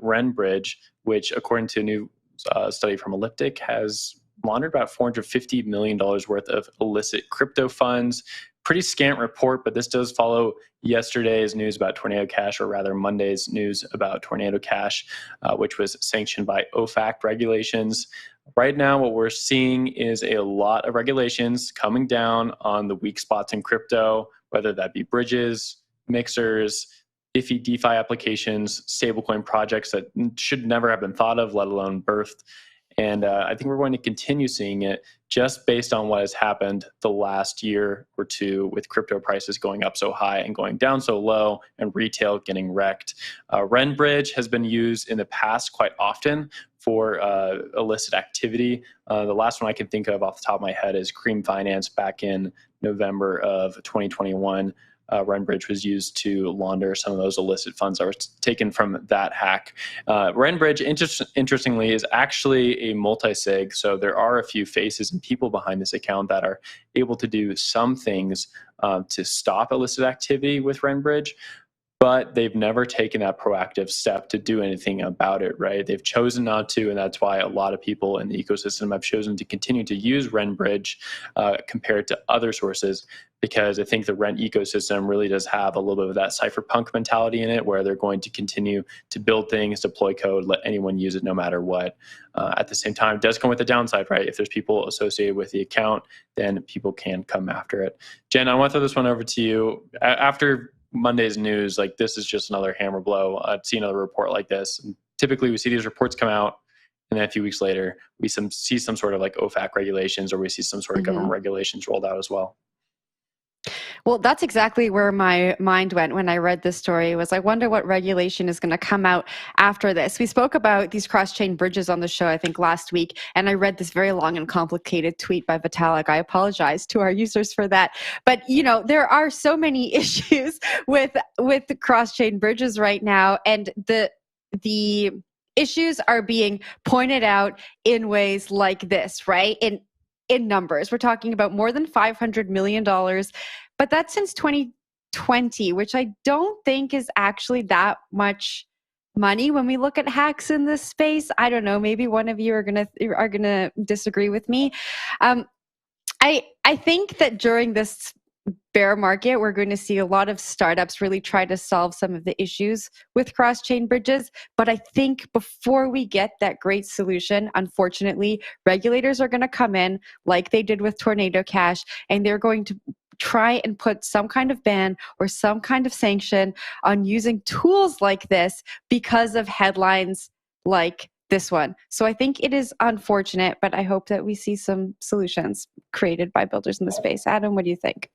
RenBridge, which according to a new study from Elliptic has laundered about $450 million worth of illicit crypto funds. Pretty scant report, but this does follow yesterday's news about Tornado Cash, or rather Monday's news about Tornado Cash, which was sanctioned by OFAC regulations. Right now, what we're seeing is a lot of regulations coming down on the weak spots in crypto, whether that be bridges, mixers, iffy DeFi applications, stablecoin projects that should never have been thought of, let alone birthed. And I think we're going to continue seeing it just based on what has happened the last year or two with crypto prices going up so high and going down so low and retail getting wrecked. RenBridge has been used in the past quite often for illicit activity. The last one I can think of off the top of my head is Cream Finance back in November of 2021. RenBridge was used to launder some of those illicit funds that were taken from that hack. RenBridge, interestingly, is actually a multi-sig, so there are a few faces and people behind this account that are able to do some things to stop illicit activity with RenBridge, but they've never taken that proactive step to do anything about it, right? They've chosen not to, and that's why a lot of people in the ecosystem have chosen to continue to use RenBridge compared to other sources, because I think the Rent ecosystem really does have a little bit of that cypherpunk mentality in it, where they're going to continue to build things, deploy code, let anyone use it no matter what. At the same time, it does come with a downside, right? If there's people associated with the account, then people can come after it. Jen, I want to throw this one over to you. After Monday's news, like, this is just another hammer blow. I've seen another report like this. And typically we see these reports come out, and then a few weeks later we see some sort of like OFAC regulations, or we see some sort of government regulations rolled out as well. Well, that's exactly where my mind went when I read this story. Was I wonder what regulation is going to come out after this. We spoke about these cross-chain bridges on the show, I think, last week, and I read this very long and complicated tweet by Vitalik. I apologize to our users for that. But, you know, there are so many issues with the cross-chain bridges right now, and the issues are being pointed out in ways like this, right? In numbers, we're talking about more than $500 million, but that's since 2020, which I don't think is actually that much money when we look at hacks in this space. I don't know, maybe one of you are gonna disagree with me. I think that during this bear market, we're going to see a lot of startups really try to solve some of the issues with cross-chain bridges. But I think before we get that great solution, unfortunately, regulators are going to come in like they did with Tornado Cash, and they're going to try and put some kind of ban or some kind of sanction on using tools like this because of headlines like this one. So I think it is unfortunate, but I hope that we see some solutions created by builders in the space. Adam, what do you think?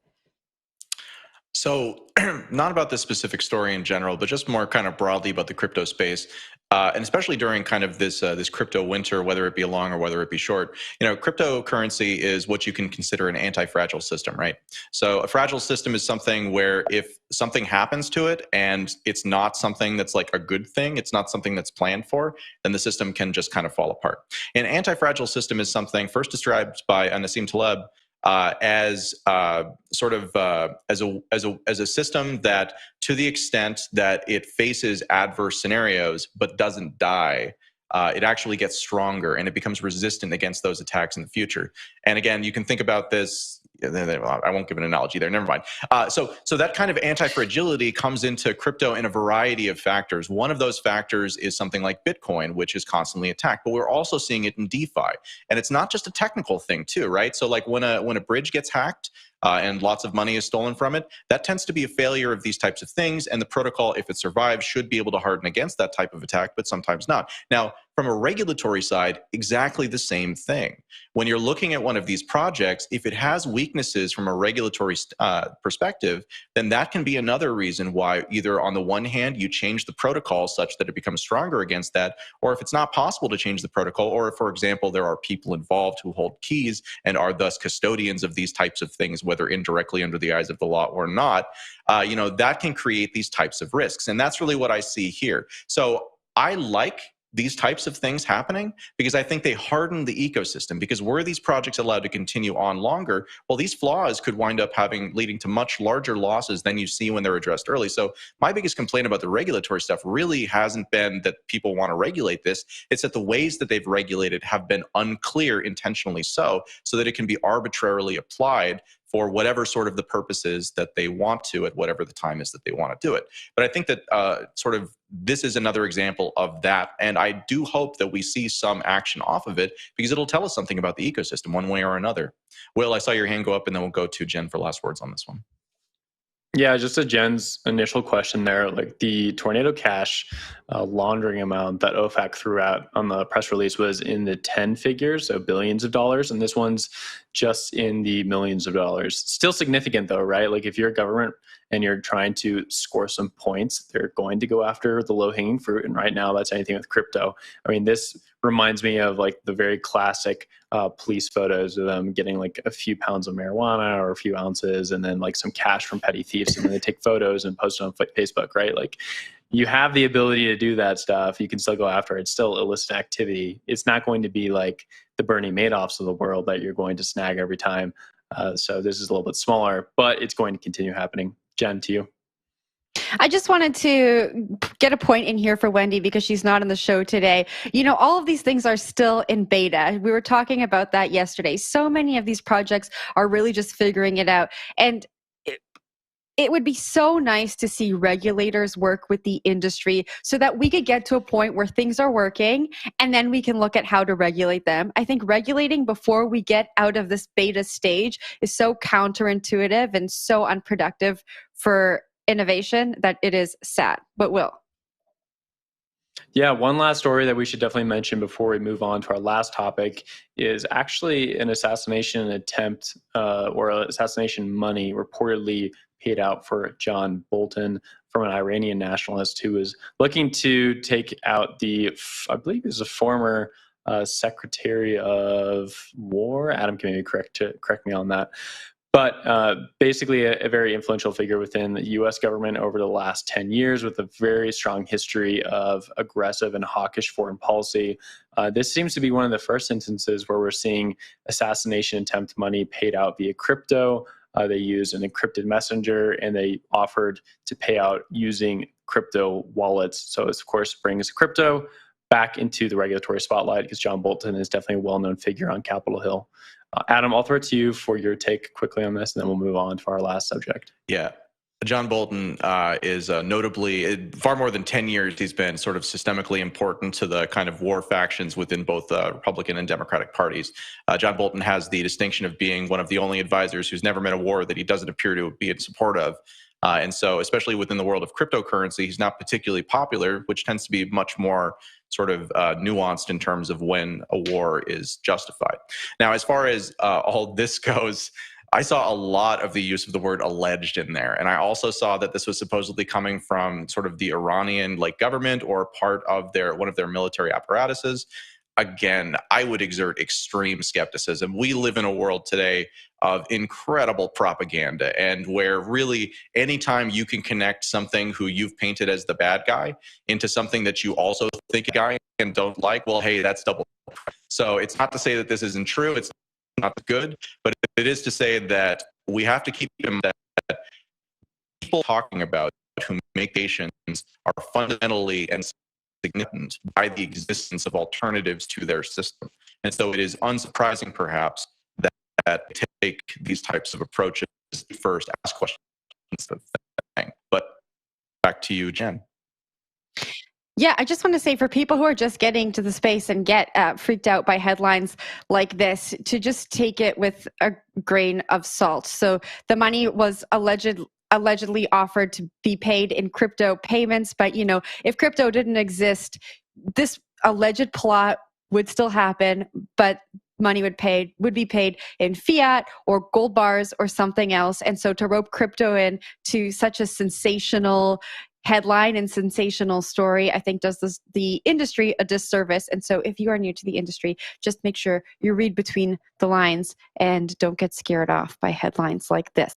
So not about this specific story in general, but just more kind of broadly about the crypto space, and especially during kind of this crypto winter, whether it be long or whether it be short. You know, cryptocurrency is what you can consider an anti-fragile system, right? So a fragile system is something where if something happens to it and it's not something that's like a good thing, it's not something that's planned for, then the system can just kind of fall apart. An anti-fragile system is something first described by Nassim Taleb as sort of as a system that, to the extent that it faces adverse scenarios but doesn't die, it actually gets stronger and it becomes resistant against those attacks in the future. And again, you can think about this. I won't give an analogy there. Never mind. So that kind of anti-fragility comes into crypto in a variety of factors. One of those factors is something like Bitcoin, which is constantly attacked. But we're also seeing it in DeFi, and it's not just a technical thing, too, right? So like when a bridge gets hacked and lots of money is stolen from it, that tends to be a failure of these types of things. And the protocol, if it survives, should be able to harden against that type of attack, but sometimes not. Now, from a regulatory side, exactly the same thing. When you're looking at one of these projects, if it has weaknesses from a regulatory perspective, then that can be another reason why either on the one hand, you change the protocol such that it becomes stronger against that, or if it's not possible to change the protocol, or if, for example, there are people involved who hold keys and are thus custodians of these types of things, whether indirectly under the eyes of the law or not, that can create these types of risks. And that's really what I see here. So I like these types of things happening because I think they harden the ecosystem. Because were these projects allowed to continue on longer, well, these flaws could wind up leading to much larger losses than you see when they're addressed early. So my biggest complaint about the regulatory stuff really hasn't been that people want to regulate this. It's that the ways that they've regulated have been unclear, intentionally so that it can be arbitrarily applied for whatever sort of the purposes that they want to at whatever the time is that they want to do it. But I think that sort of this is another example of that. And I do hope that we see some action off of it because it'll tell us something about the ecosystem one way or another. Will, I saw your hand go up, and then we'll go to Jen for last words on this one. Yeah, just to Jen's initial question there, like the Tornado Cash laundering amount that OFAC threw out on the press release was in the 10 figures, so billions of dollars, and this one's just in the millions of dollars. Still significant though, right? Like if you're a government and you're trying to score some points, they're going to go after the low-hanging fruit, and right now that's anything with crypto. I mean, this reminds me of like the very classic police photos of them getting like a few pounds of marijuana or a few ounces and then like some cash from petty thieves, and then they take photos and post it on Facebook, right? Like you have the ability to do that stuff. You can still go after it. It's still illicit activity. It's not going to be like the Bernie Madoffs of the world that you're going to snag every time. So this is a little bit smaller, but it's going to continue happening. Jen, to you. I just wanted to get a point in here for Wendy because she's not on the show today. You know, all of these things are still in beta. We were talking about that yesterday. So many of these projects are really just figuring it out. And it would be so nice to see regulators work with the industry so that we could get to a point where things are working and then we can look at how to regulate them. I think regulating before we get out of this beta stage is so counterintuitive and so unproductive for innovation that it is sad. But Will. Yeah, one last story that we should definitely mention before we move on to our last topic is actually an assassination attempt or assassination money reportedly paid out for John Bolton from an Iranian nationalist who was looking to take out I believe is a former Secretary of War. Adam can maybe correct me on that. But basically a very influential figure within the U.S. government over the last 10 years with a very strong history of aggressive and hawkish foreign policy. This seems to be one of the first instances where we're seeing assassination attempt money paid out via crypto. They used an encrypted messenger, and they offered to pay out using crypto wallets. So this, of course, brings crypto back into the regulatory spotlight because John Bolton is definitely a well-known figure on Capitol Hill. Adam, I'll throw it to you for your take quickly on this, and then we'll move on to our last subject. Yeah. John Bolton is notably, far more than 10 years, he's been sort of systemically important to the kind of war factions within both the Republican and Democratic parties. John Bolton has the distinction of being one of the only advisors who's never met a war that he doesn't appear to be in support of. And so, especially within the world of cryptocurrency, he's not particularly popular, which tends to be much more sort of nuanced in terms of when a war is justified. Now, as far as all this goes, I saw a lot of the use of the word alleged in there. And I also saw that this was supposedly coming from sort of the Iranian government or part of one of their military apparatuses. Again, I would exert extreme skepticism. We live in a world today of incredible propaganda, and where really anytime you can connect something who you've painted as the bad guy into something that you also think a guy and don't like, well, hey, that's double. So it's not to say that this isn't true. It's not good, but it is to say that we have to keep in mind that people talking about who make nations are fundamentally and significant by the existence of alternatives to their system. And so it is unsurprising, perhaps, that take these types of approaches first, ask questions of thing. But back to you, Jen. Yeah, I just want to say for people who are just getting to the space and get freaked out by headlines like this, to just take it with a grain of salt. So the money was allegedly offered to be paid in crypto payments, but if crypto didn't exist, this alleged plot would still happen, but money would be paid in fiat or gold bars or something else. And so to rope crypto in to such a sensational headline and sensational story, I think does the industry a disservice. And so if you are new to the industry, just make sure you read between the lines and don't get scared off by headlines like this.